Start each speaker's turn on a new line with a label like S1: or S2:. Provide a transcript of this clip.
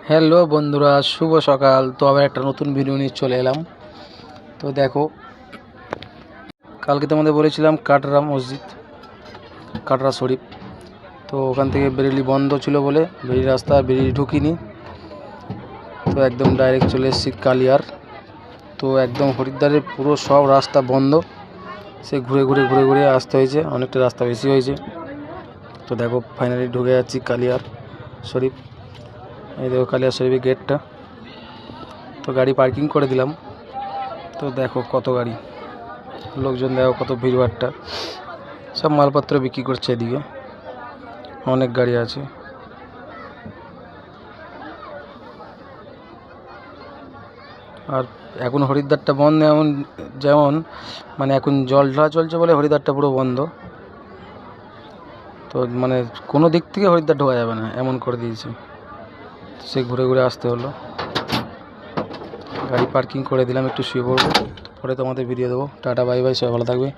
S1: Hello বন্ধুরা, শুভ সকাল। তো আবার একটা নতুন ভিডিও নিয়ে চলে এলাম। তো দেখো, কালকে তোমাদের বলেছিলাম কাটরা মসজিদ, কাটরা শরীফ। তো ওখান থেকে বেরিলি বন্ধ ছিল বলে বেরিলি রাস্তা বেরিলি ঢুকিনি। তো একদম ডাইরেক্ট চলে এসেছি কালিয়ার। তো একদম হরিদ্বারের পুরো সব রাস্তা বন্ধ, সে ঘুরে ঘুরে ঘুরে ঘুরে আসতে হয়েছে, অনেকটা রাস্তা বেশি হয়েছে। তো দেখো ফাইনালি ঢুকে যাচ্ছি কালিয়ার শরীফ। এই দেখো কালিয়ার শরীফের গেটটা। তো গাড়ি পার্কিং করে দিলাম। তো দেখো কত গাড়ি, লোকজন দেখো কত ভিড়ভাট্টা, সব মালপত্র বিক্রি করছে। এদিকে অনেক গাড়ি আছে। আর এখন হরিদ্বারটা বন্ধ, যেমন মানে এখন জল ঢালা চলছে বলে হরিদ্বারটা পুরো বন্ধ। তো মানে কোনো দিক থেকে হরিদ্বার ঢোকা যাবে না, এমন করে দিয়েছে। সে ঘুরে ঘুরে আসতে হলো। গাড়ি পার্কিং করে দিলাম, একটু শুয়ে পড়বো, পরে তোমাদের ভিডিও দেবো। টাটা বাই বাই, সবাই ভালো থাকবে।